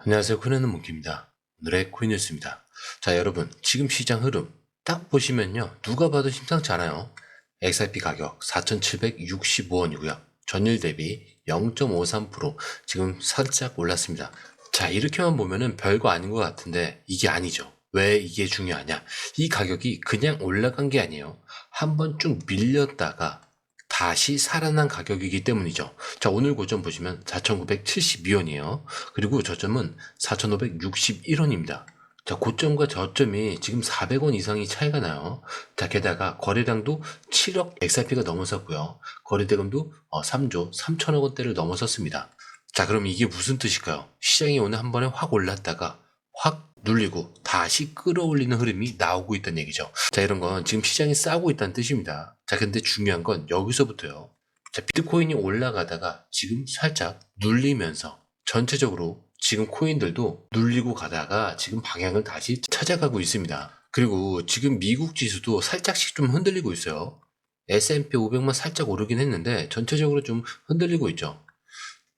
안녕하세요. 코인하는 몽키입니다. 오늘의 코인 뉴스입니다. 자, 여러분, 지금 시장 흐름 딱 보시면요, 누가 봐도 심상치 않아요. XRP 가격 4,765원이고요. 전일 대비 0.53% 지금 살짝 올랐습니다. 자, 이렇게만 보면은 별거 아닌 것 같은데 이게 아니죠. 왜 이게 중요하냐? 이 가격이 그냥 올라간 게 아니에요. 한번 쭉 밀렸다가 다시 살아난 가격이기 때문이죠. 자, 오늘 고점 보시면 4,972원이에요. 그리고 저점은 4,561원입니다. 자, 고점과 저점이 지금 400원 이상이 차이가 나요. 자, 게다가 거래량도 7억 XRP가 넘어섰고요. 거래대금도 3조 3천억 원대를 넘어섰습니다. 자, 그럼 이게 무슨 뜻일까요? 시장이 오늘 한 번에 확 올랐다가 확 눌리고 다시 끌어올리는 흐름이 나오고 있다는 얘기죠. 자, 이런 건 지금 시장이 싸고 있다는 뜻입니다. 자, 근데 중요한 건 여기서부터요. 자, 비트코인이 올라가다가 지금 살짝 눌리면서 전체적으로 지금 코인들도 눌리고 가다가 지금 방향을 다시 찾아가고 있습니다. 그리고 지금 미국 지수도 살짝씩 좀 흔들리고 있어요. S&P 500만 살짝 오르긴 했는데 전체적으로 좀 흔들리고 있죠.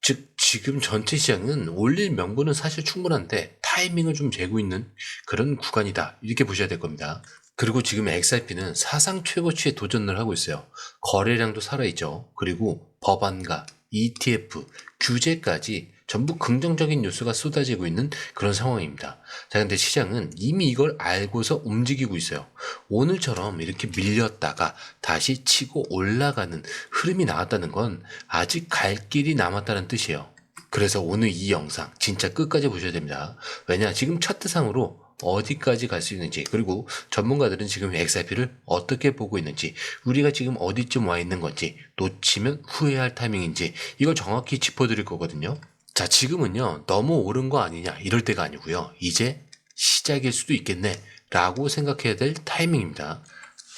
즉 지금 전체 시장은 올릴 명분은 사실 충분한데 타이밍을 좀 재고 있는 그런 구간이다, 이렇게 보셔야 될 겁니다. 그리고 지금 XRP는 사상 최고치에 도전을 하고 있어요. 거래량도 살아있죠. 그리고 법안과 ETF, 규제까지 전부 긍정적인 뉴스가 쏟아지고 있는 그런 상황입니다. 자, 근데 시장은 이미 이걸 알고서 움직이고 있어요. 오늘처럼 이렇게 밀렸다가 다시 치고 올라가는 흐름이 나왔다는 건 아직 갈 길이 남았다는 뜻이에요. 그래서 오늘 이 영상 진짜 끝까지 보셔야 됩니다. 왜냐, 지금 차트상으로 어디까지 갈 수 있는지, 그리고 전문가들은 지금 XRP를 어떻게 보고 있는지, 우리가 지금 어디쯤 와 있는 건지, 놓치면 후회할 타이밍인지, 이걸 정확히 짚어드릴 거거든요. 자, 지금은요, 너무 오른 거 아니냐 이럴 때가 아니고요, 이제 시작일 수도 있겠네 라고 생각해야 될 타이밍입니다.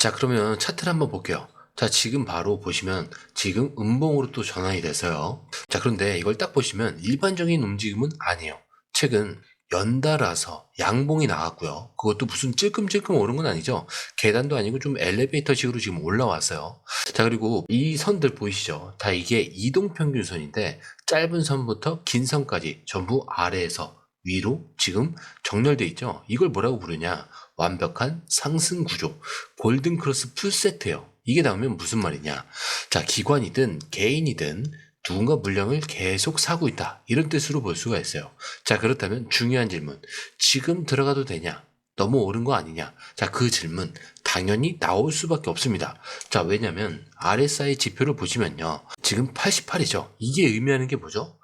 자, 그러면 차트를 한번 볼게요. 자, 지금 바로 보시면 지금 음봉으로 또 전환이 돼서요. 자, 그런데 이걸 딱 보시면 일반적인 움직임은 아니에요. 최근 연달아서 양봉이 나왔고요. 그것도 무슨 찔끔찔끔 오른 건 아니죠. 계단도 아니고 좀 엘리베이터식으로 지금 올라왔어요. 자, 그리고 이 선들 보이시죠? 다 이게 이동평균선인데 짧은 선부터 긴 선까지 전부 아래에서 위로 지금 정렬돼 있죠. 이걸 뭐라고 부르냐? 완벽한 상승 구조, 골든 크로스 풀세트예요. 이게 나오면 무슨 말이냐? 자, 기관이든 개인이든 누군가 물량을 계속 사고 있다, 이런 뜻으로 볼 수가 있어요. 자, 그렇다면 중요한 질문, 지금 들어가도 되냐? 너무 오른 거 아니냐? 자, 그 질문 당연히 나올 수밖에 없습니다. 자, 왜냐면 RSI 지표를 보시면요, 지금 88이죠. 이게 의미하는 게 뭐죠?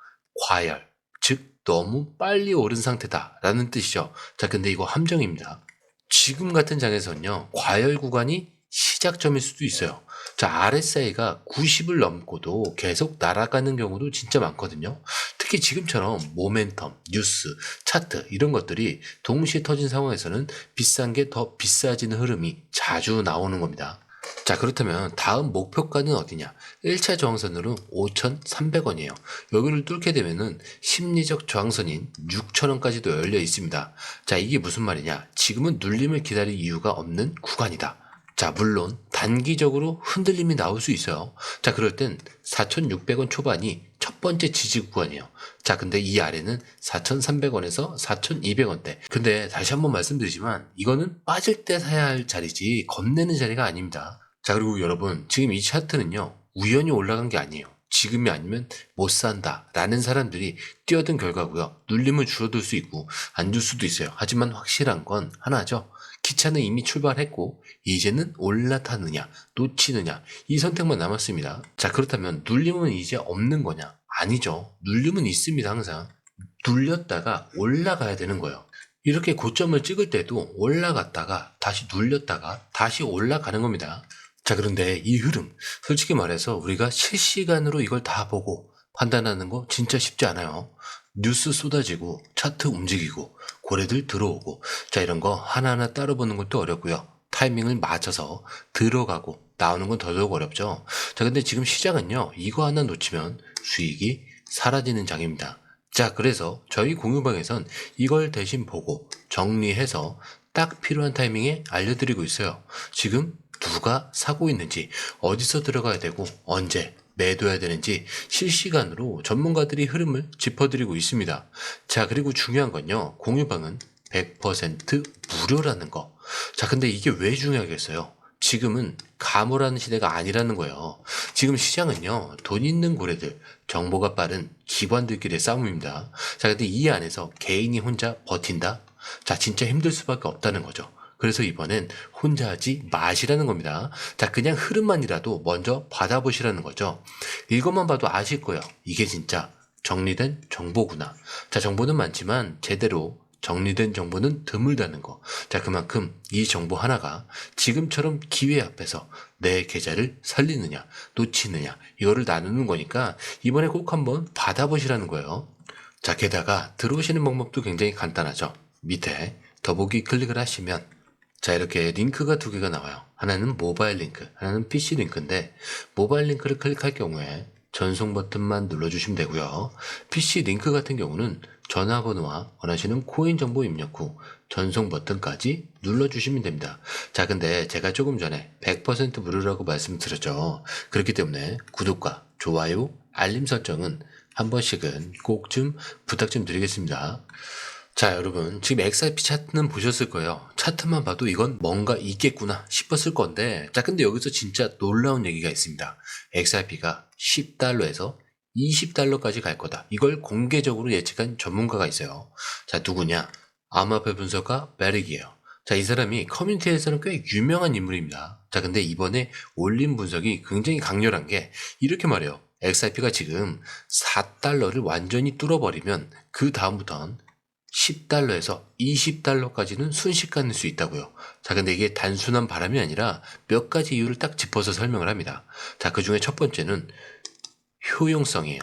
과열, 즉 너무 빨리 오른 상태다 라는 뜻이죠. 자, 근데 이거 함정입니다. 지금 같은 장에서는요, 과열 구간이 시작점일 수도 있어요. 자, RSI가 90을 넘고도 계속 날아가는 경우도 진짜 많거든요. 특히 지금처럼 모멘텀, 뉴스, 차트 이런 것들이 동시에 터진 상황에서는 비싼 게 더 비싸지는 흐름이 자주 나오는 겁니다. 자, 그렇다면 다음 목표가는 어디냐? 1차 저항선으로 5,300원이에요. 여기를 뚫게 되면은 심리적 저항선인 6,000원까지도 열려 있습니다. 자, 이게 무슨 말이냐? 지금은 눌림을 기다릴 이유가 없는 구간이다. 자, 물론 단기적으로 흔들림이 나올 수 있어요. 자, 그럴 땐 4,600원 초반이 첫 번째 지지 구간이에요. 자, 근데 이 아래는 4,300원에서 4,200원대. 근데 다시 한번 말씀드리지만 이거는 빠질 때 사야 할 자리지 겁내는 자리가 아닙니다. 자, 그리고 여러분, 지금 이 차트는요, 우연히 올라간 게 아니에요. 지금이 아니면 못 산다 라는 사람들이 뛰어든 결과고요. 눌림을 줄어들 수 있고 안 줄 수도 있어요. 하지만 확실한 건 하나죠. 기차는 이미 출발했고 이제는 올라타느냐 놓치느냐, 이 선택만 남았습니다. 자, 그렇다면 눌림은 이제 없는 거냐? 아니죠. 눌림은 있습니다. 항상 눌렸다가 올라가야 되는 거예요. 이렇게 고점을 찍을 때도 올라갔다가 다시 눌렸다가 다시 올라가는 겁니다. 자, 그런데 이 흐름, 솔직히 말해서 우리가 실시간으로 이걸 다 보고 판단하는 거 진짜 쉽지 않아요. 뉴스 쏟아지고 차트 움직이고 고래들 들어오고, 자, 이런 거 하나하나 따로 보는 것도 어렵고요. 타이밍을 맞춰서 들어가고 나오는 건 더더욱 어렵죠. 자, 근데 지금 시장은요, 이거 하나 놓치면 수익이 사라지는 장입니다. 자, 그래서 저희 공유방에선 이걸 대신 보고 정리해서 딱 필요한 타이밍에 알려드리고 있어요. 지금 누가 사고 있는지, 어디서 들어가야 되고 언제, 매도해야 되는지 실시간으로 전문가들이 흐름을 짚어드리고 있습니다. 자, 그리고 중요한 건요. 공유방은 100% 무료라는 거. 자, 근데 이게 왜 중요하겠어요? 지금은 가물하는 시대가 아니라는 거예요. 지금 시장은요, 돈 있는 고래들, 정보가 빠른 기관들끼리의 싸움입니다. 자, 근데 이 안에서 개인이 혼자 버틴다? 자, 진짜 힘들 수밖에 없다는 거죠. 그래서 이번엔 혼자 하지 마시라는 겁니다. 자, 그냥 흐름만이라도 먼저 받아보시라는 거죠. 이것만 봐도 아실 거예요. 이게 진짜 정리된 정보구나. 자, 정보는 많지만 제대로 정리된 정보는 드물다는 거. 자, 그만큼 이 정보 하나가 지금처럼 기회 앞에서 내 계좌를 살리느냐, 놓치느냐, 이거를 나누는 거니까 이번에 꼭 한번 받아보시라는 거예요. 자, 게다가 들어오시는 방법도 굉장히 간단하죠. 밑에 더보기 클릭을 하시면 자, 이렇게 링크가 두 개가 나와요. 하나는 모바일 링크, 하나는 PC 링크인데 모바일 링크를 클릭할 경우에 전송 버튼만 눌러주시면 되고요. PC 링크 같은 경우는 전화번호와 원하시는 코인 정보 입력 후 전송 버튼까지 눌러주시면 됩니다. 자, 근데 제가 조금 전에 100% 무료라고 말씀드렸죠. 그렇기 때문에 구독과 좋아요, 알림 설정은 한 번씩은 꼭 좀 부탁 좀 드리겠습니다. 자, 여러분 지금 XRP 차트는 보셨을 거예요. 차트만 봐도 이건 뭔가 있겠구나 싶었을 건데, 자, 근데 여기서 진짜 놀라운 얘기가 있습니다. XRP가 10달러에서 20달러까지 갈 거다. 이걸 공개적으로 예측한 전문가가 있어요. 자, 누구냐? 암호화폐 분석가 베릭이에요. 자, 이 사람이 커뮤니티에서는 꽤 유명한 인물입니다. 자, 근데 이번에 올린 분석이 굉장히 강렬한 게 이렇게 말해요. XRP가 지금 4달러를 완전히 뚫어버리면 그 다음부터는 10달러에서 20달러까지는 순식간일 수 있다고요. 자, 근데 이게 단순한 바람이 아니라 몇 가지 이유를 딱 짚어서 설명을 합니다. 자, 그 중에 첫 번째는 효용성이에요.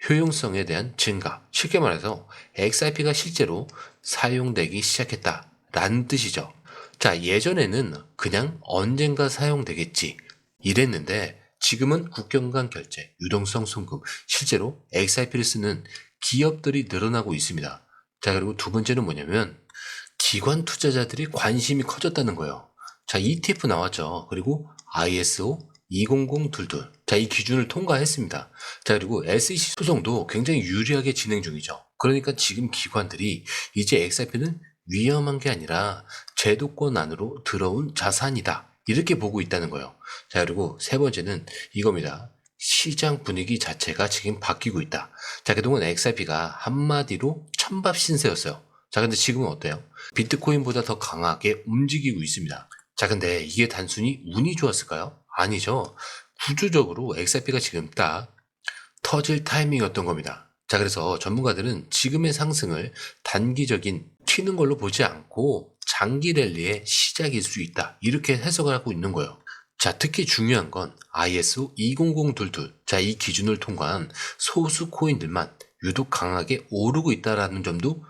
효용성에 대한 증가. 쉽게 말해서 XRP가 실제로 사용되기 시작했다라는 뜻이죠. 자, 예전에는 그냥 언젠가 사용되겠지 이랬는데 지금은 국경 간 결제, 유동성 송금, 실제로 XRP를 쓰는 기업들이 늘어나고 있습니다. 자, 그리고 두 번째는 뭐냐면 기관 투자자들이 관심이 커졌다는 거예요. 자, ETF 나왔죠. 그리고 ISO 20022. 자, 이 기준을 통과했습니다. 자, 그리고 SEC 소송도 굉장히 유리하게 진행 중이죠. 그러니까 지금 기관들이 이제 XRP는 위험한 게 아니라 제도권 안으로 들어온 자산이다, 이렇게 보고 있다는 거예요. 자, 그리고 세 번째는 이겁니다. 시장 분위기 자체가 지금 바뀌고 있다. 자, 그동안 XRP가 한마디로 천밥 신세였어요. 자, 근데 지금은 어때요? 비트코인보다 더 강하게 움직이고 있습니다. 자, 근데 이게 단순히 운이 좋았을까요? 아니죠. 구조적으로 XRP가 지금 딱 터질 타이밍이었던 겁니다. 자, 그래서 전문가들은 지금의 상승을 단기적인 튀는 걸로 보지 않고 장기 랠리의 시작일 수 있다, 이렇게 해석을 하고 있는 거예요. 자, 특히 중요한 건 ISO 20022. 자, 이 기준을 통과한 소수 코인들만 유독 강하게 오르고 있다는 점도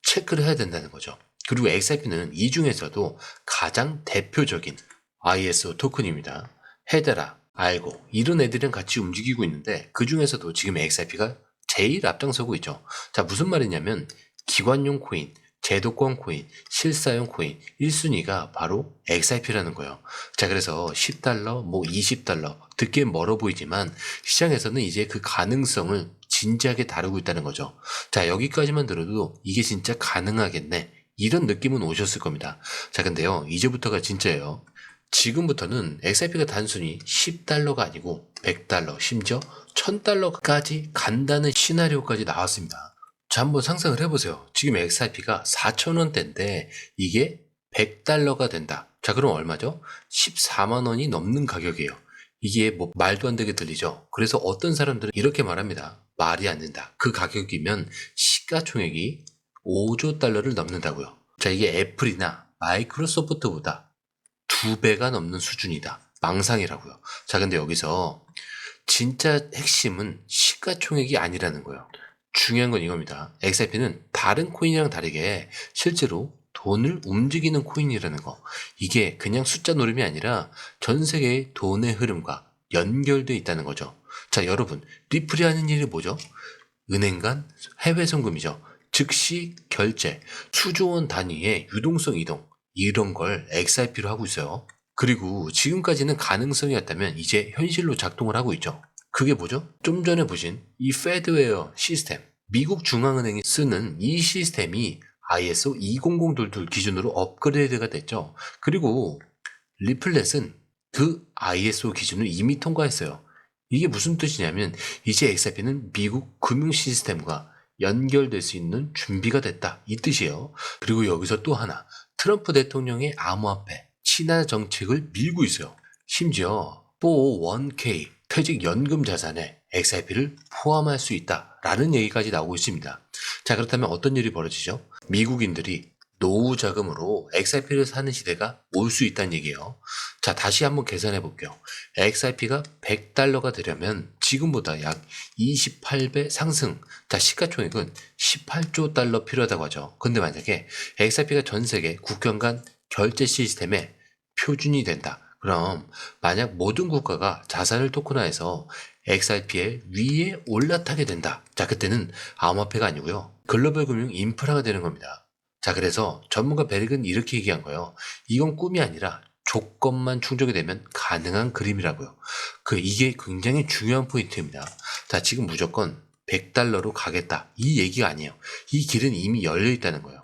체크를 해야 된다는 거죠. 그리고 XRP는 이 중에서도 가장 대표적인 ISO 토큰입니다. 헤데라, 알고, 이런 애들은 같이 움직이고 있는데 그 중에서도 지금 XRP가 제일 앞장서고 있죠. 자, 무슨 말이냐면 기관용 코인, 제도권 코인, 실사용 코인 1순위가 바로 XRP라는 거예요. 자, 그래서 10달러, 뭐 20달러 듣기엔 멀어 보이지만 시장에서는 이제 그 가능성을 진지하게 다루고 있다는 거죠. 자, 여기까지만 들어도 이게 진짜 가능하겠네, 이런 느낌은 오셨을 겁니다. 자, 근데요, 이제부터가 진짜예요. 지금부터는 XRP가 단순히 10달러가 아니고 100달러, 심지어 1000달러까지 간다는 시나리오까지 나왔습니다. 자, 한번 상상을 해보세요. 지금 XRP가 4,000원대인데 이게 100달러가 된다. 자, 그럼 얼마죠? 14만 원이 넘는 가격이에요. 이게 뭐 말도 안 되게 들리죠? 그래서 어떤 사람들은 이렇게 말합니다. 말이 안 된다. 그 가격이면 시가총액이 5조 달러를 넘는다고요. 자, 이게 애플이나 마이크로소프트보다 2배가 넘는 수준이다. 망상이라고요. 자, 근데 여기서 진짜 핵심은 시가총액이 아니라는 거예요. 중요한 건 이겁니다. XRP는 다른 코인이랑 다르게 실제로 돈을 움직이는 코인이라는 거. 이게 그냥 숫자 노름이 아니라 전 세계의 돈의 흐름과 연결돼 있다는 거죠. 자, 여러분, 리플이 하는 일이 뭐죠? 은행 간 해외 송금이죠. 즉시 결제, 수조 원 단위의 유동성 이동, 이런 걸 XRP로 하고 있어요. 그리고 지금까지는 가능성이었다면 이제 현실로 작동을 하고 있죠. 그게 뭐죠? 좀 전에 보신 이 페드웨어 시스템, 미국 중앙은행이 쓰는 이 시스템이 ISO 20022 기준으로 업그레이드가 됐죠. 그리고 리플렛은 그 ISO 기준을 이미 통과했어요. 이게 무슨 뜻이냐면 이제 XRP는 미국 금융 시스템과 연결될 수 있는 준비가 됐다, 이 뜻이에요. 그리고 여기서 또 하나, 트럼프 대통령의 암호화폐 친화 정책을 밀고 있어요. 심지어 401k 퇴직연금 자산에 XRP를 포함할 수 있다라는 얘기까지 나오고 있습니다. 자, 그렇다면 어떤 일이 벌어지죠? 미국인들이 노후 자금으로 XRP를 사는 시대가 올 수 있다는 얘기예요. 자, 다시 한번 계산해 볼게요. XRP가 $100가 되려면 지금보다 약 28배 상승, 자, 시가총액은 18조 달러 필요하다고 하죠. 근데 만약에 XRP가 전 세계 국경 간 결제 시스템의 표준이 된다, 그럼 만약 모든 국가가 자산을 토큰화해서 XRP의 위에 올라타게 된다, 자, 그때는 암호화폐가 아니고요, 글로벌 금융 인프라가 되는 겁니다. 자, 그래서 전문가 베릭은 이렇게 얘기한 거예요. 이건 꿈이 아니라 조건만 충족이 되면 가능한 그림이라고요. 이게 굉장히 중요한 포인트입니다. 자, 지금 무조건 $100로 가겠다, 이 얘기가 아니에요. 이 길은 이미 열려 있다는 거예요.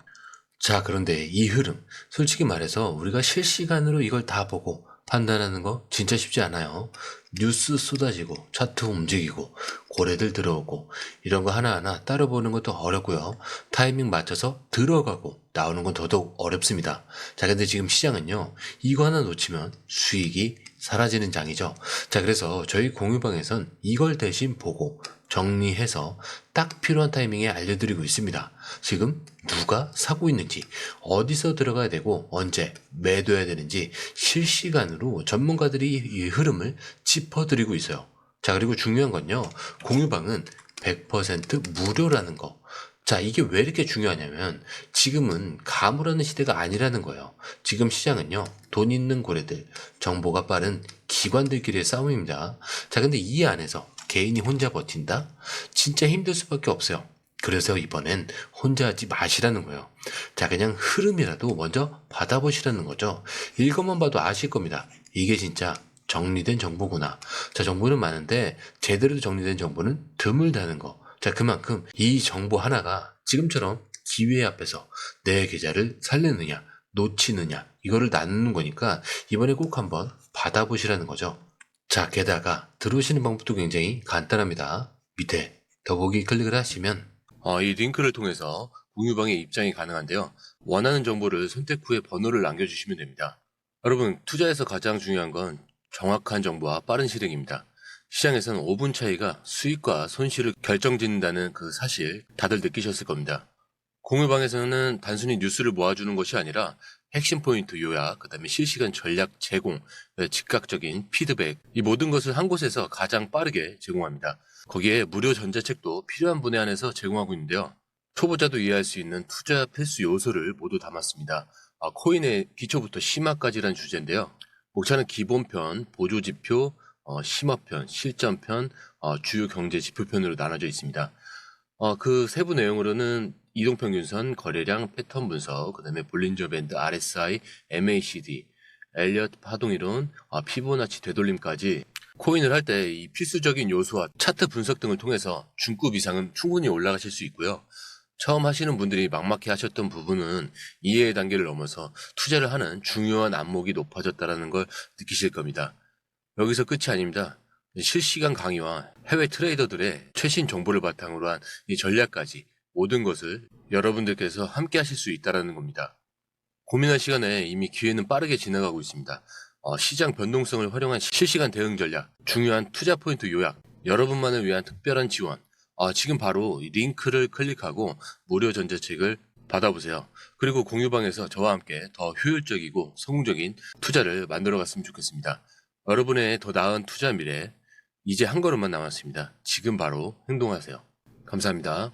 자, 그런데 이 흐름, 솔직히 말해서 우리가 실시간으로 이걸 다 보고 판단하는 거 진짜 쉽지 않아요. 뉴스 쏟아지고 차트 움직이고 고래들 들어오고 이런 거 하나하나 따로 보는 것도 어렵고요. 타이밍 맞춰서 들어가고 나오는 건 더더욱 어렵습니다. 자, 근데 지금 시장은요, 이거 하나 놓치면 수익이 사라지는 장이죠. 자, 그래서 저희 공유방에선 이걸 대신 보고 정리해서 딱 필요한 타이밍에 알려드리고 있습니다. 지금 누가 사고 있는지, 어디서 들어가야 되고 언제 매도해야 되는지 실시간으로 전문가들이 이 흐름을 짚어드리고 있어요. 자, 그리고 중요한 건요, 공유방은 100% 무료라는 거. 자, 이게 왜 이렇게 중요하냐면 지금은 가물하는 시대가 아니라는 거예요. 지금 시장은요, 돈 있는 고래들, 정보가 빠른 기관들끼리의 싸움입니다. 자, 근데 이 안에서 개인이 혼자 버틴다? 진짜 힘들 수밖에 없어요. 그래서 이번엔 혼자 하지 마시라는 거예요. 자, 그냥 흐름이라도 먼저 받아보시라는 거죠. 이것만 봐도 아실 겁니다. 이게 진짜 정리된 정보구나. 자, 정보는 많은데 제대로 정리된 정보는 드물다는 거. 자, 그만큼 이 정보 하나가 지금처럼 기회 앞에서 내 계좌를 살리느냐 놓치느냐, 이거를 나누는 거니까 이번에 꼭 한번 받아보시라는 거죠. 자, 게다가 들어오시는 방법도 굉장히 간단합니다. 밑에 더보기 클릭을 하시면 이 링크를 통해서 공유방에 입장이 가능한데요. 원하는 정보를 선택 후에 번호를 남겨주시면 됩니다. 여러분, 투자에서 가장 중요한 건 정확한 정보와 빠른 실행입니다. 시장에서는 5분 차이가 수익과 손실을 결정짓는다는 그 사실 다들 느끼셨을 겁니다. 공유방에서는 단순히 뉴스를 모아주는 것이 아니라 핵심 포인트 요약, 그 다음에 실시간 전략 제공, 즉각적인 피드백, 이 모든 것을 한 곳에서 가장 빠르게 제공합니다. 거기에 무료 전자책도 필요한 분야 안에서 제공하고 있는데요. 초보자도 이해할 수 있는 투자 필수 요소를 모두 담았습니다. 코인의 기초부터 심화까지란 주제인데요. 목차는 기본편, 보조지표, 심화편, 실전편, 주요 경제 지표편으로 나눠져 있습니다. 그 세부 내용으로는 이동평균선, 거래량, 패턴 분석, 그 다음에 볼린저 밴드, RSI, MACD, 엘리엇 파동이론, 피보나치 되돌림까지 코인을 할 때 이 필수적인 요소와 차트 분석 등을 통해서 중급 이상은 충분히 올라가실 수 있고요. 처음 하시는 분들이 막막해 하셨던 부분은 이해의 단계를 넘어서 투자를 하는 중요한 안목이 높아졌다는 걸 느끼실 겁니다. 여기서 끝이 아닙니다. 실시간 강의와 해외 트레이더들의 최신 정보를 바탕으로 한 이 전략까지 모든 것을 여러분들께서 함께 하실 수 있다는 겁니다. 고민할 시간에 이미 기회는 빠르게 지나가고 있습니다. 시장 변동성을 활용한 실시간 대응 전략, 중요한 투자 포인트 요약, 여러분만을 위한 특별한 지원, 지금 바로 이 링크를 클릭하고 무료 전자책을 받아보세요. 그리고 공유방에서 저와 함께 더 효율적이고 성공적인 투자를 만들어 갔으면 좋겠습니다. 여러분의 더 나은 투자 미래, 이제 한 걸음만 남았습니다. 지금 바로 행동하세요. 감사합니다.